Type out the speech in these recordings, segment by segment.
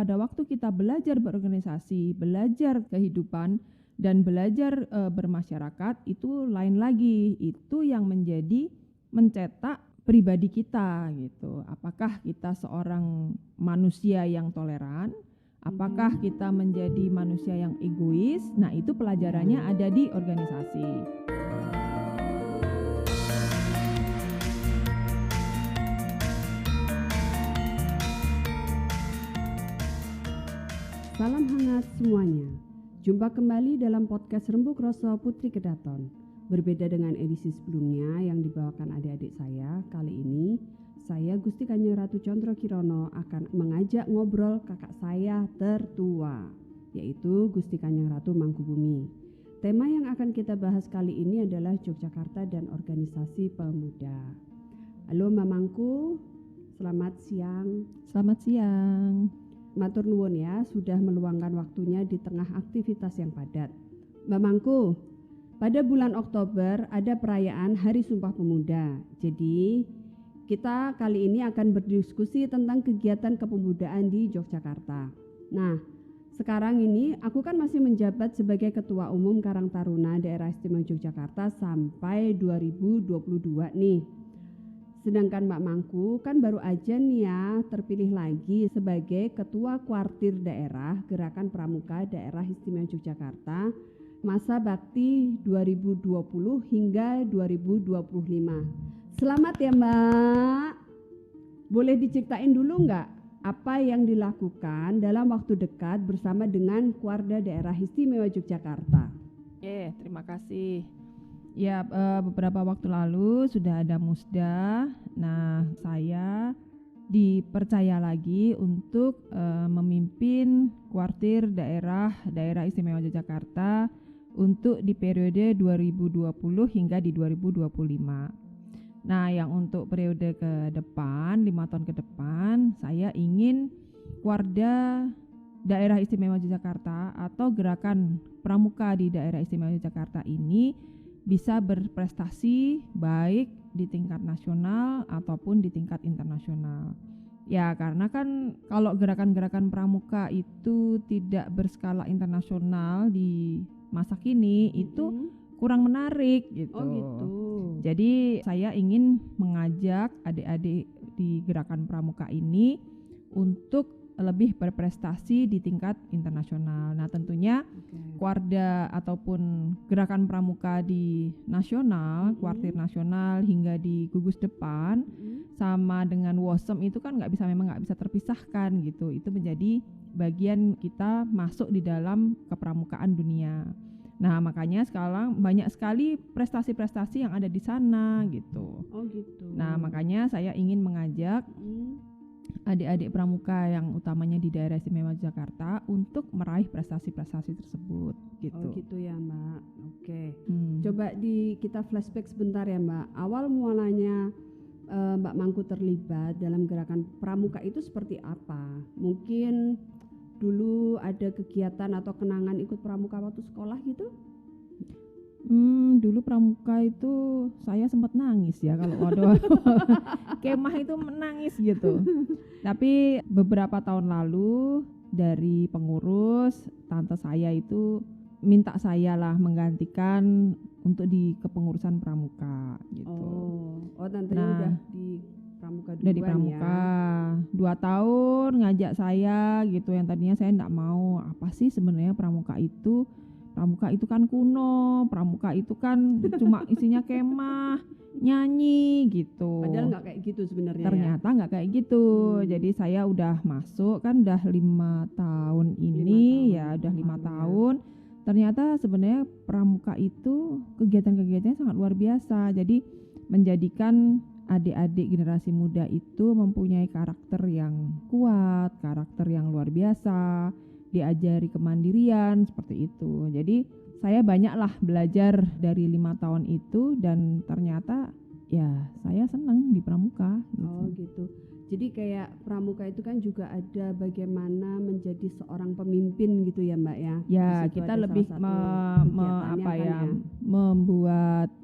pada waktu kita belajar berorganisasi, belajar kehidupan, dan belajar bermasyarakat, itu lain lagi. Itu yang mencetak pribadi kita gitu. Apakah kita seorang manusia yang toleran? Apakah kita menjadi manusia yang egois? Nah, itu pelajarannya ada di organisasi. Salam hangat semuanya. Jumpa kembali dalam podcast Rembuk Rasa Putri Kedaton. Berbeda dengan edisi sebelumnya yang dibawakan adik-adik saya, kali ini saya Gusti Kanjeng Ratu Condro Kirono akan mengajak ngobrol kakak saya tertua, yaitu Gusti Kanjeng Ratu Mangkubumi. Tema yang akan kita bahas kali ini adalah Yogyakarta dan Organisasi Pemuda. Halo Mamangku, selamat siang. Selamat siang. Matur nuwun ya, sudah meluangkan waktunya di tengah aktivitas yang padat. Mbak Mangku, pada bulan Oktober ada perayaan Hari Sumpah Pemuda. Jadi kita kali ini akan berdiskusi tentang kegiatan kepemudaan di Yogyakarta. Nah, sekarang ini aku kan masih menjabat sebagai Ketua Umum Karang Taruna Daerah Istimewa Yogyakarta sampai 2022 nih. Sedangkan Mbak Mangku kan baru aja nih ya terpilih lagi sebagai Ketua Kuartir Daerah Gerakan Pramuka Daerah Istimewa Yogyakarta masa bakti 2020 hingga 2025. Selamat ya Mbak. Boleh diceritain dulu nggak apa yang dilakukan dalam waktu dekat bersama dengan Kuarda Daerah Istimewa Yogyakarta? Terima kasih. Ya, beberapa waktu lalu sudah ada musda. Nah, saya dipercaya lagi untuk memimpin kuartir daerah Istimewa Yogyakarta untuk di periode 2020 hingga di 2025. Nah, yang untuk periode ke depan, 5 tahun ke depan, saya ingin Kuarda Daerah Istimewa Yogyakarta atau Gerakan Pramuka di Daerah Istimewa Yogyakarta ini bisa berprestasi baik di tingkat nasional ataupun di tingkat internasional. Ya, karena kan kalau gerakan-gerakan pramuka itu tidak berskala internasional di masa kini itu kurang menarik gitu. Oh gitu. Jadi saya ingin mengajak adik-adik di gerakan pramuka ini untuk lebih berprestasi di tingkat internasional. Nah, tentunya Kuarda ataupun gerakan pramuka di nasional, kuartir nasional hingga di gugus depan sama dengan WOSEM itu kan memang nggak bisa terpisahkan gitu. Itu menjadi bagian kita masuk di dalam kepramukaan dunia. Nah, makanya sekarang banyak sekali prestasi-prestasi yang ada di sana gitu. Oh gitu. Nah, makanya saya ingin mengajak adik-adik pramuka yang utamanya di daerah istimewa Jakarta untuk meraih prestasi-prestasi tersebut gitu. Oh gitu ya Mbak. Oke. Coba kita flashback sebentar ya Mbak. Awal mualanya Mbak Mangku terlibat dalam gerakan pramuka itu seperti apa? Mungkin dulu ada kegiatan atau kenangan ikut pramuka waktu sekolah gitu? Dulu pramuka itu saya sempat nangis ya kalau waduh kemah itu menangis gitu. Tapi beberapa tahun lalu dari pengurus tante saya itu minta saya lah menggantikan untuk di kepengurusan pramuka gitu. Oh tantenya udah di pramuka duluan. Udah di pramuka ya. 2 tahun ngajak saya gitu, yang tadinya saya enggak mau. Apa sih sebenarnya pramuka itu? Pramuka itu kan kuno, pramuka itu kan cuma isinya kemah, nyanyi gitu. Padahal nggak kayak gitu sebenarnya. Ternyata nggak kayak gitu. Jadi saya udah masuk kan udah 5 tahun ini, 5 tahun. Udah 5 tahun. Ternyata sebenarnya pramuka itu kegiatan-kegiatannya sangat luar biasa. Jadi menjadikan adik-adik generasi muda itu mempunyai karakter yang kuat, karakter yang luar biasa. Diajari kemandirian seperti itu. Jadi saya banyaklah belajar dari 5 tahun itu dan ternyata ya saya senang di pramuka gitu. Oh gitu. Jadi kayak pramuka itu kan juga ada bagaimana menjadi seorang pemimpin gitu ya Mbak ya. Ya, kita lebih membuat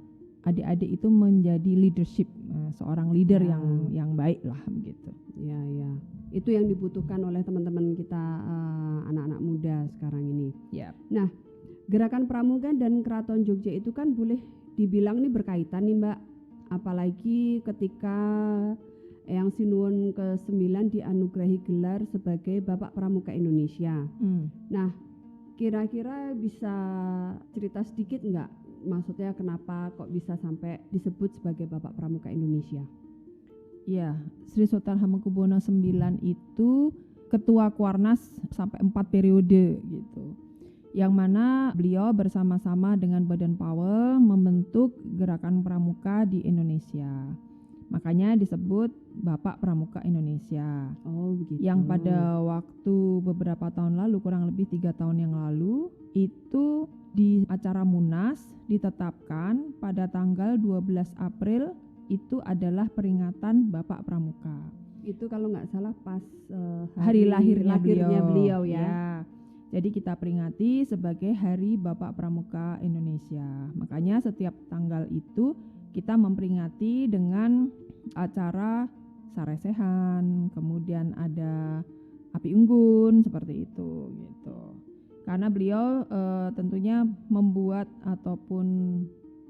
adik-adik itu menjadi leadership, seorang leader yang baik lah begitu. Ya. Itu yang dibutuhkan oleh teman-teman kita Ya. Nah, Gerakan Pramuka dan Keraton Jogja itu kan boleh dibilang nih berkaitan nih Mbak. Apalagi ketika Eyang Sinuwun ke-9 dianugerahi gelar sebagai Bapak Pramuka Indonesia. Nah, kira-kira bisa cerita sedikit nggak? Maksudnya kenapa kok bisa sampai disebut sebagai Bapak Pramuka Indonesia? Ya, Sri Sultan Hamengkubuwono IX itu ketua Kuarnas sampai 4 periode gitu. Yang mana beliau bersama-sama dengan Badan Powell membentuk Gerakan Pramuka di Indonesia. Makanya disebut Bapak Pramuka Indonesia. Oh begitu. Yang pada waktu beberapa tahun lalu, kurang lebih 3 tahun yang lalu, itu di acara Munas ditetapkan pada tanggal 12 April itu adalah peringatan Bapak Pramuka. Itu kalau nggak salah pas hari lahirnya beliau ya. Ya. Jadi kita peringati sebagai Hari Bapak Pramuka Indonesia. Makanya setiap tanggal itu kita memperingati dengan acara saresehan, kemudian ada api unggun seperti itu gitu. Karena beliau tentunya membuat ataupun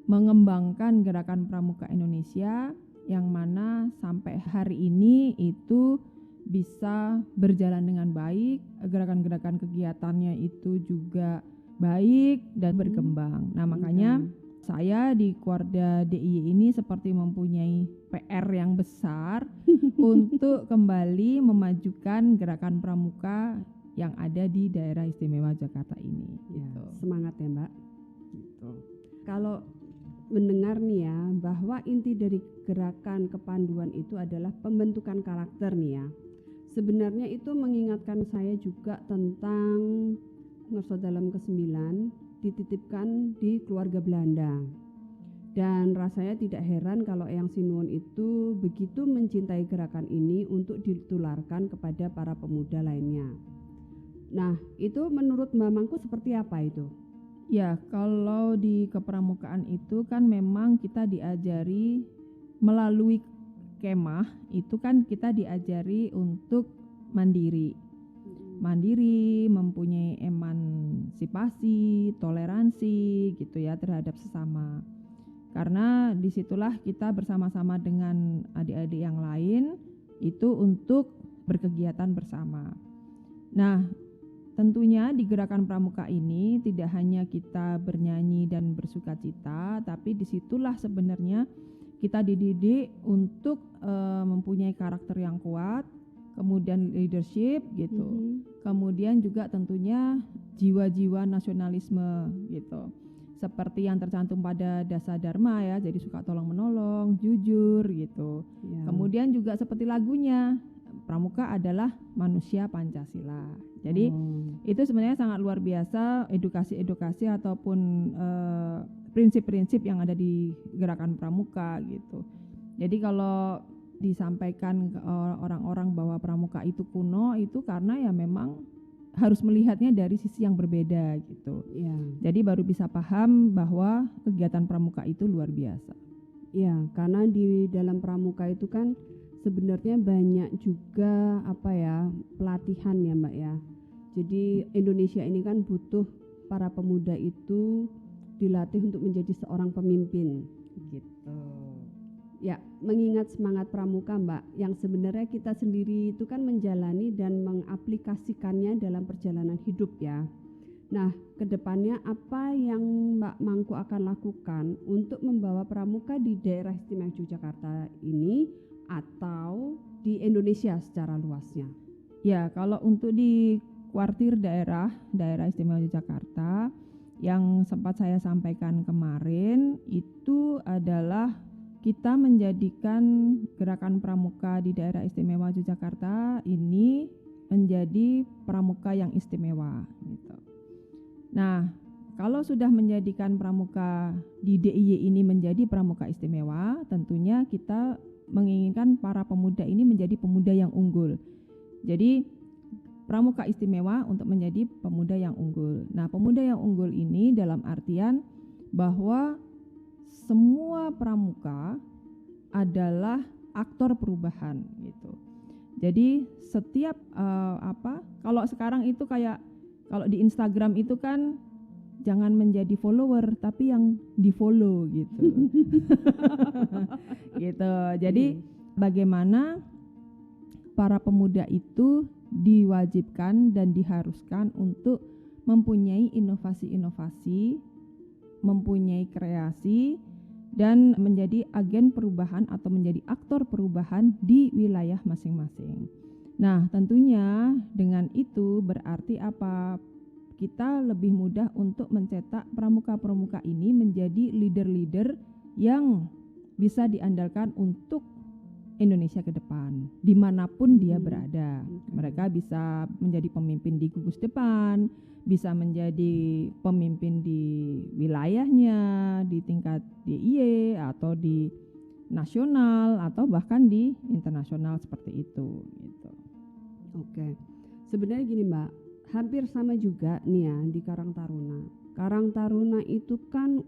mengembangkan Gerakan Pramuka Indonesia yang mana sampai hari ini itu bisa berjalan dengan baik, gerakan-gerakan kegiatannya itu juga baik dan berkembang. Nah, makanya saya di Kuarda DIY ini seperti mempunyai PR yang besar untuk kembali memajukan gerakan pramuka yang ada di daerah istimewa Jakarta ini. Ya, Gitu. semangat ya Mbak. Gitu. Kalau mendengar nih ya bahwa inti dari gerakan kepanduan itu adalah pembentukan karakter nih ya. Sebenarnya itu mengingatkan saya juga tentang Ngerso Dalam ke-9 dititipkan di keluarga Belanda. Dan rasanya tidak heran kalau Eyang Sinuwun itu begitu mencintai gerakan ini untuk ditularkan kepada para pemuda lainnya. Nah, itu menurut Mbak Mangku seperti apa itu? Ya, kalau di kepramukaan itu kan memang kita diajari melalui kemah, itu kan kita diajari untuk mandiri. Mandiri, mempunyai emansipasi, toleransi gitu ya terhadap sesama. Karena disitulah kita bersama-sama dengan adik-adik yang lain itu untuk berkegiatan bersama. Nah, tentunya di gerakan pramuka ini tidak hanya kita bernyanyi dan bersukacita, tapi disitulah sebenarnya kita dididik untuk mempunyai karakter yang kuat, kemudian leadership gitu, kemudian juga tentunya jiwa-jiwa nasionalisme gitu, seperti yang tercantum pada Dasa Dharma ya, jadi suka tolong menolong, jujur gitu. Kemudian juga seperti lagunya, pramuka adalah manusia Pancasila. Jadi itu sebenarnya sangat luar biasa edukasi-edukasi ataupun prinsip-prinsip yang ada di gerakan pramuka gitu. Jadi kalau disampaikan ke orang-orang bahwa pramuka itu kuno, itu karena ya memang harus melihatnya dari sisi yang berbeda gitu. Ya. Jadi baru bisa paham bahwa kegiatan pramuka itu luar biasa. Ya, karena di dalam pramuka itu kan sebenarnya banyak juga pelatihan ya Mbak ya. Jadi Indonesia ini kan butuh para pemuda itu dilatih untuk menjadi seorang pemimpin gitu. Ya, mengingat semangat pramuka Mbak, yang sebenarnya kita sendiri itu kan menjalani dan mengaplikasikannya dalam perjalanan hidup ya. Nah, kedepannya apa yang Mbak Mangku akan lakukan untuk membawa pramuka di daerah istimewa Yogyakarta ini atau di Indonesia secara luasnya? Ya, kalau untuk di kuartir daerah istimewa Yogyakarta yang sempat saya sampaikan kemarin itu adalah kita menjadikan gerakan pramuka di daerah istimewa Yogyakarta ini menjadi pramuka yang istimewa gitu. Nah, kalau sudah menjadikan pramuka di DIY ini menjadi pramuka istimewa, tentunya kita menginginkan para pemuda ini menjadi pemuda yang unggul. Jadi pramuka istimewa untuk menjadi pemuda yang unggul. Nah, pemuda yang unggul ini dalam artian bahwa semua pramuka adalah aktor perubahan gitu. Jadi setiap kalau sekarang itu kayak Kalau di Instagram itu kan jangan menjadi follower tapi yang di-follow gitu. Gitu. Jadi bagaimana para pemuda itu diwajibkan dan diharuskan untuk mempunyai inovasi-inovasi, mempunyai kreasi, dan menjadi agen perubahan atau menjadi aktor perubahan di wilayah masing-masing. Nah, tentunya dengan itu berarti apa? Kita lebih mudah untuk mencetak pramuka-pramuka ini menjadi leader-leader yang bisa diandalkan untuk Indonesia ke depan, dimanapun dia berada. Mereka bisa menjadi pemimpin di gugus depan, bisa menjadi pemimpin di wilayahnya, di tingkat DIY atau di nasional atau bahkan di internasional seperti itu. Gitu. Oke, sebenarnya gini Mbak, hampir sama juga nih ya di Karang Taruna. Karang Taruna itu kan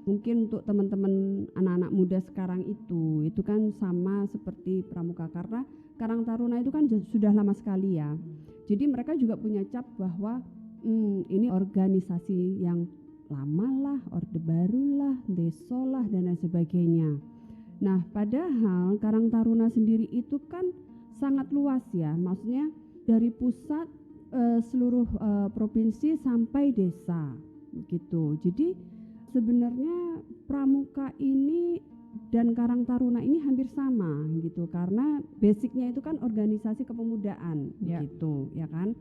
mungkin untuk teman-teman anak-anak muda sekarang itu kan sama seperti Pramuka, karena Karang Taruna itu kan sudah lama sekali ya. Jadi mereka juga punya cap bahwa ini organisasi yang lama lah, orde baru lah, deso lah dan lain sebagainya. Nah, padahal Karang Taruna sendiri itu kan sangat luas ya, maksudnya dari pusat seluruh provinsi sampai desa gitu. Jadi sebenarnya Pramuka ini dan Karang Taruna ini hampir sama gitu, karena basicnya itu kan organisasi kepemudaan gitu ya kan.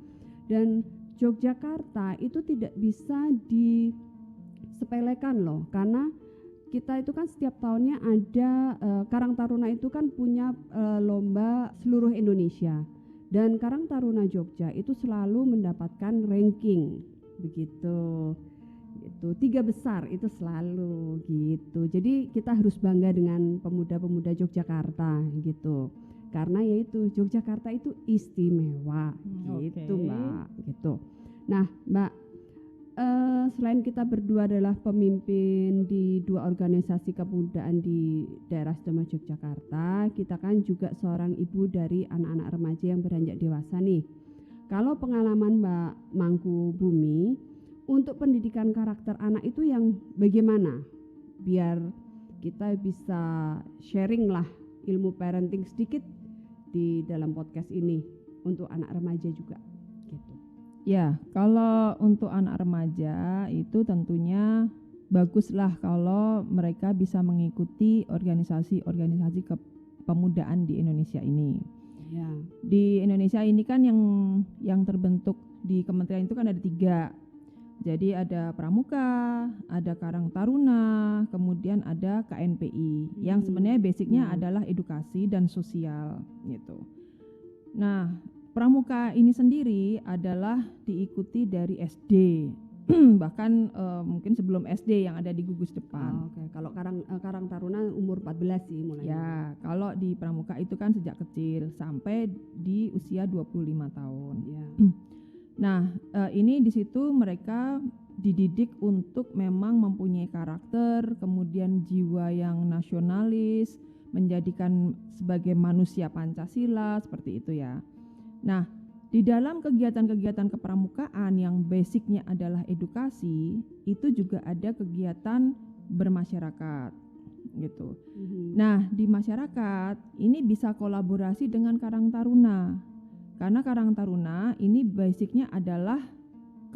Dan Yogyakarta itu tidak bisa disepelekan loh, karena kita itu kan setiap tahunnya ada Karang Taruna itu kan punya lomba seluruh Indonesia, dan Karang Taruna Jogja itu selalu mendapatkan ranking begitu. Itu 3 besar itu selalu gitu. Jadi kita harus bangga dengan pemuda-pemuda Yogyakarta gitu. Karena yaitu Yogyakarta itu istimewa gitu Mbak gitu. Nah Mbak, selain kita berdua adalah pemimpin di 2 organisasi kepemudaan di daerah istimewa Yogyakarta, kita kan juga seorang ibu dari anak-anak remaja yang beranjak dewasa nih. Kalau pengalaman Mbak Mangkubumi untuk pendidikan karakter anak itu yang bagaimana? Biar kita bisa sharing lah ilmu parenting sedikit di dalam podcast ini untuk anak remaja juga gitu. Ya, kalau untuk anak remaja itu tentunya baguslah kalau mereka bisa mengikuti organisasi-organisasi kepemudaan di Indonesia ini. Ya. Di Indonesia ini kan yang terbentuk di kementerian itu kan ada 3. Jadi ada Pramuka, ada Karang Taruna, kemudian ada KNPI yang sebenarnya basicnya adalah edukasi dan sosial gitu. Nah, Pramuka ini sendiri adalah diikuti dari SD, bahkan mungkin sebelum SD yang ada di gugus depan. Oke. Kalau Karang Taruna umur 14 sih mulai. Ya, kalau di Pramuka itu kan sejak kecil sampai di usia 25 tahun. Ya. Nah, ini di situ mereka dididik untuk memang mempunyai karakter, kemudian jiwa yang nasionalis, menjadikan sebagai manusia Pancasila, seperti itu ya. Nah, di dalam kegiatan-kegiatan kepramukaan yang basicnya adalah edukasi, itu juga ada kegiatan bermasyarakat gitu. Nah, di masyarakat ini bisa kolaborasi dengan Karang Taruna. Karena Karang Taruna ini basicnya adalah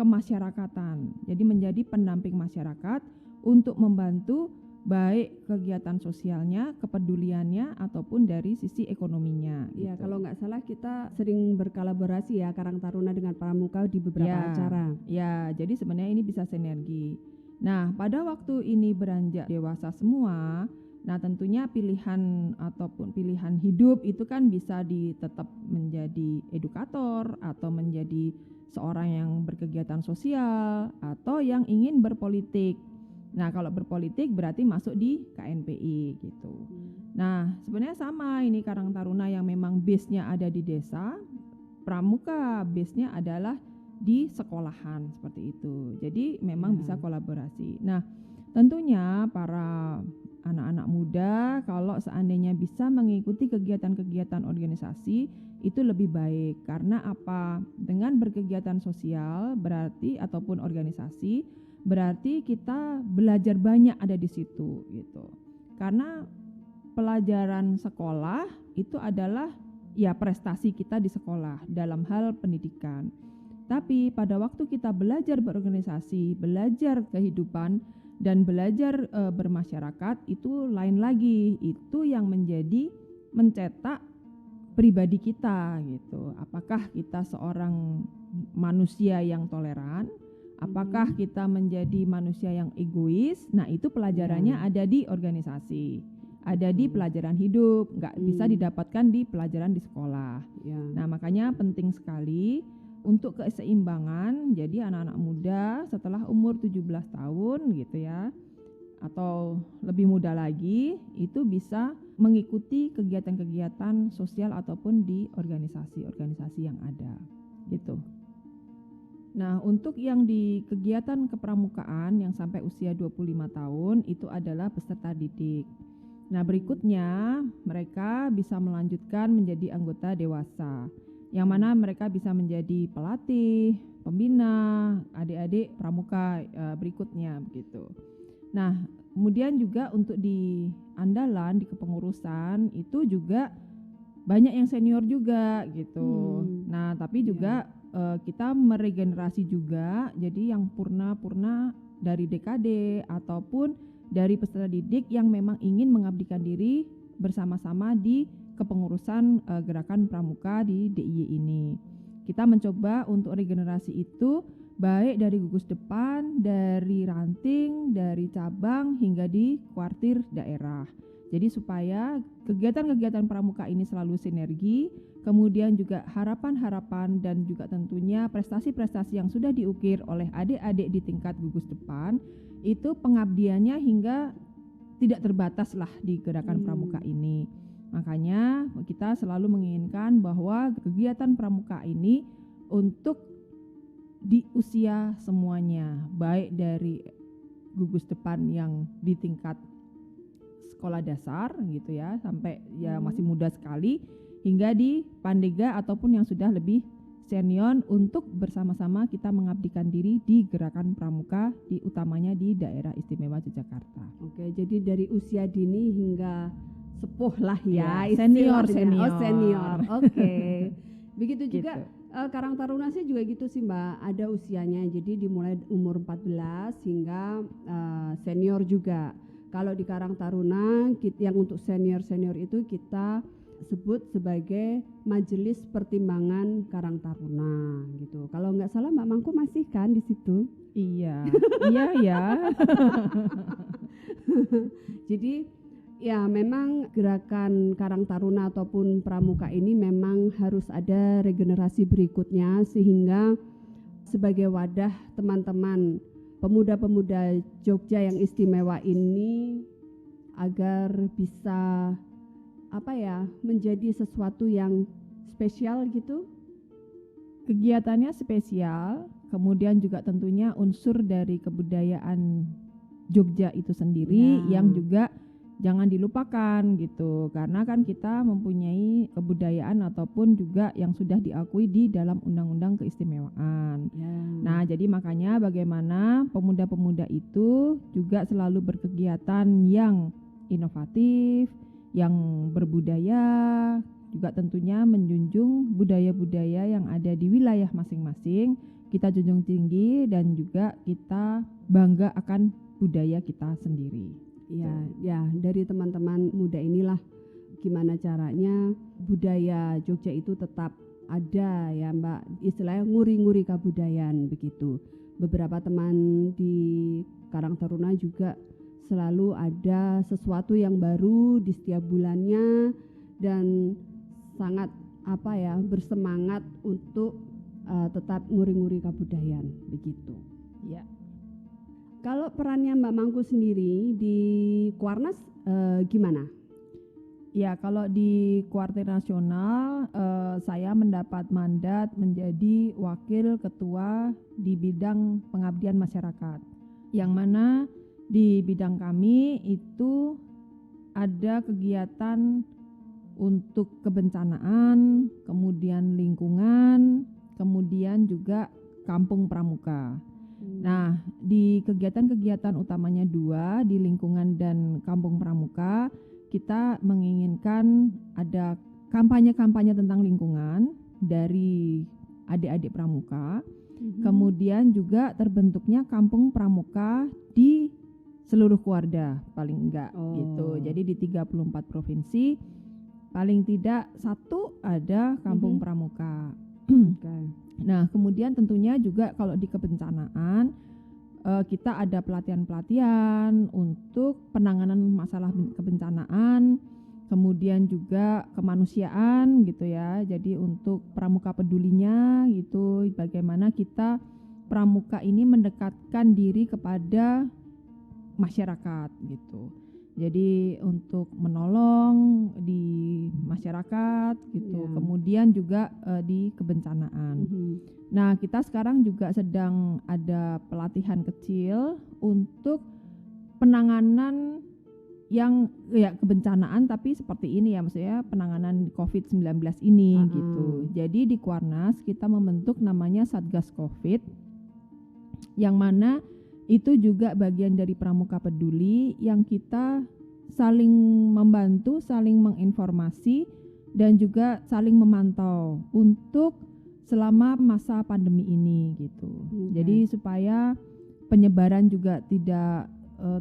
kemasyarakatan. Jadi menjadi pendamping masyarakat untuk membantu baik kegiatan sosialnya, kepeduliannya ataupun dari sisi ekonominya. Iya, gitu. Kalau nggak salah kita sering berkolaborasi ya Karang Taruna dengan Pramuka di beberapa acara. Ya, jadi sebenarnya ini bisa sinergi. Nah, pada waktu ini beranjak dewasa semua, nah tentunya pilihan ataupun pilihan hidup itu kan bisa tetap menjadi edukator atau menjadi seorang yang berkegiatan sosial atau yang ingin berpolitik. Nah, kalau berpolitik berarti masuk di KNPI gitu. Nah, sebenarnya sama ini Karang Taruna yang memang base-nya ada di desa, Pramuka base-nya adalah di sekolahan seperti itu. Jadi memang bisa kolaborasi. Nah, tentunya para anak-anak muda kalau seandainya bisa mengikuti kegiatan-kegiatan organisasi itu lebih baik. Karena apa? Dengan berkegiatan sosial berarti ataupun organisasi berarti kita belajar banyak ada di situ gitu. Karena pelajaran sekolah itu adalah ya prestasi kita di sekolah dalam hal pendidikan. Tapi pada waktu kita belajar berorganisasi, belajar kehidupan dan belajar bermasyarakat itu lain lagi. Itu yang mencetak pribadi kita gitu. Apakah kita seorang manusia yang toleran? Apakah kita menjadi manusia yang egois? Nah, itu pelajarannya ada di organisasi, ada di pelajaran hidup, nggak bisa didapatkan di pelajaran di sekolah. Nah, makanya penting sekali untuk keseimbangan. Jadi anak-anak muda setelah umur 17 tahun gitu ya, atau lebih muda lagi, itu bisa mengikuti kegiatan-kegiatan sosial ataupun di organisasi-organisasi yang ada gitu. Nah, untuk yang di kegiatan kepramukaan yang sampai usia 25 tahun itu adalah peserta didik. Nah, berikutnya mereka bisa melanjutkan menjadi anggota dewasa, yang mana mereka bisa menjadi pelatih, pembina, adik-adik pramuka berikutnya begitu. Nah, kemudian juga untuk di andalan, di kepengurusan itu juga banyak yang senior juga gitu. Nah, tapi juga kita meregenerasi juga, jadi yang purna-purna dari DKD ataupun dari peserta didik yang memang ingin mengabdikan diri bersama-sama di kepengurusan gerakan pramuka di DIY ini. Kita mencoba untuk regenerasi itu baik dari gugus depan, dari ranting, dari cabang hingga di kuartir daerah. Jadi supaya kegiatan-kegiatan pramuka ini selalu sinergi, kemudian juga harapan-harapan dan juga tentunya prestasi-prestasi yang sudah diukir oleh adik-adik di tingkat gugus depan, itu pengabdiannya hingga tidak terbatas lah di gerakan pramuka ini. Makanya kita selalu menginginkan bahwa kegiatan pramuka ini untuk di usia semuanya, baik dari gugus depan yang di tingkat sekolah dasar gitu ya, sampai ya masih muda sekali, hingga di Pandega ataupun yang sudah lebih senior untuk bersama-sama kita mengabdikan diri di gerakan pramuka di utamanya di daerah istimewa Yogyakarta. Oke, jadi dari usia dini hingga sepuh lah ya, senior. Oh, senior. Oke. Begitu juga Gitu. Karang Taruna sih juga gitu sih Mbak, ada usianya, jadi dimulai umur 14 hingga senior juga. Kalau di Karang Taruna yang untuk senior-senior itu kita sebut sebagai Majelis Pertimbangan Karang Taruna gitu. Kalau nggak salah Mbak Mangku masih kan di situ? Iya, iya ya. Jadi ya memang gerakan Karang Taruna ataupun pramuka ini memang harus ada regenerasi berikutnya sehingga sebagai wadah teman-teman pemuda-pemuda Jogja yang istimewa ini agar bisa menjadi sesuatu yang spesial gitu. Kegiatannya spesial, kemudian juga tentunya unsur dari kebudayaan Jogja itu sendiri yang juga jangan dilupakan gitu, karena kan kita mempunyai kebudayaan ataupun juga yang sudah diakui di dalam undang-undang keistimewaan. Nah, jadi makanya bagaimana pemuda-pemuda itu juga selalu berkegiatan yang inovatif, yang berbudaya, juga tentunya menjunjung budaya-budaya yang ada di wilayah masing-masing, kita junjung tinggi dan juga kita bangga akan budaya kita sendiri. Ya, dari teman-teman muda inilah gimana caranya budaya Jogja itu tetap ada ya Mbak, istilahnya nguri-nguri kebudayaan begitu. Beberapa teman di Karang Taruna juga selalu ada sesuatu yang baru di setiap bulannya dan sangat bersemangat untuk tetap nguri-nguri kebudayaan begitu. Ya. Kalau perannya Mbak Mangku sendiri di Kuarnas gimana? Ya, kalau di Kuartir Nasional saya mendapat mandat menjadi wakil ketua di bidang pengabdian masyarakat. Yang mana di bidang kami itu ada kegiatan untuk kebencanaan, kemudian lingkungan, kemudian juga kampung pramuka. Nah, di kegiatan-kegiatan utamanya 2, di lingkungan dan kampung pramuka, kita menginginkan ada kampanye-kampanye tentang lingkungan dari adik-adik pramuka. Kemudian juga terbentuknya kampung pramuka di seluruh Kuarda paling enggak gitu. Jadi di 34 provinsi paling tidak 1 ada kampung pramuka. Nah, kemudian tentunya juga kalau di kebencanaan kita ada pelatihan-pelatihan untuk penanganan masalah kebencanaan, kemudian juga kemanusiaan gitu ya. Jadi untuk pramuka pedulinya gitu, bagaimana kita pramuka ini mendekatkan diri kepada masyarakat gitu. Jadi untuk menolong di masyarakat gitu, kemudian juga di kebencanaan. Nah, kita sekarang juga sedang ada pelatihan kecil untuk penanganan yang kebencanaan tapi seperti ini ya, maksudnya penanganan COVID-19 ini gitu. Jadi di Kuarnas kita membentuk namanya Satgas Covid, yang mana itu juga bagian dari Pramuka Peduli yang kita saling membantu, saling menginformasi dan juga saling memantau untuk selama masa pandemi ini gitu. Jadi supaya penyebaran juga tidak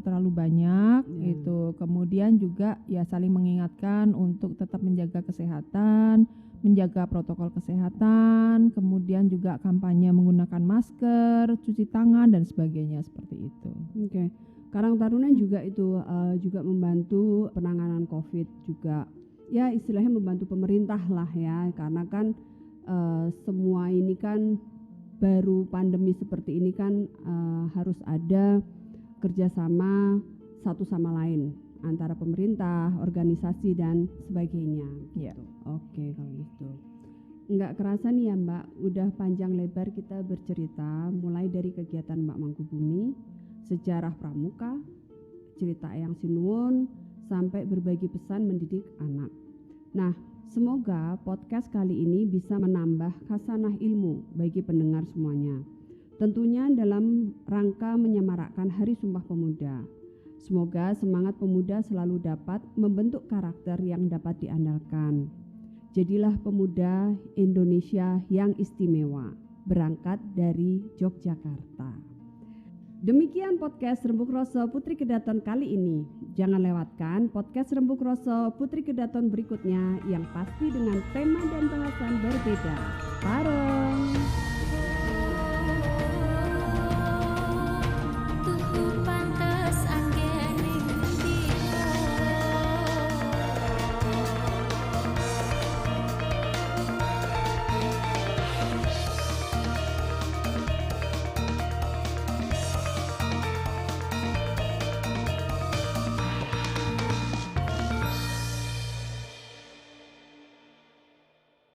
terlalu banyak gitu. Kemudian juga ya saling mengingatkan untuk tetap menjaga kesehatan, menjaga protokol kesehatan, kemudian juga kampanye menggunakan masker, cuci tangan dan sebagainya seperti itu. Karang Taruna juga itu juga membantu penanganan COVID juga. Ya istilahnya membantu pemerintah lah ya, karena kan semua ini kan baru pandemi seperti ini kan harus ada kerjasama satu sama lain antara pemerintah, organisasi dan sebagainya. Oke, kalau gitu. Enggak kerasa nih ya Mbak, udah panjang lebar kita bercerita mulai dari kegiatan Mbak Mangkubumi, sejarah pramuka, cerita Eyang Sinuwun, sampai berbagi pesan mendidik anak. Nah, semoga podcast kali ini bisa menambah khasanah ilmu bagi pendengar semuanya. Tentunya dalam rangka menyemarakkan Hari Sumpah Pemuda. Semoga semangat pemuda selalu dapat membentuk karakter yang dapat diandalkan. Jadilah pemuda Indonesia yang istimewa, berangkat dari Yogyakarta. Demikian podcast Rembuk Roso Putri Kedaton kali ini. Jangan lewatkan podcast Rembuk Roso Putri Kedaton berikutnya yang pasti dengan tema dan bahasan berbeda. Paro.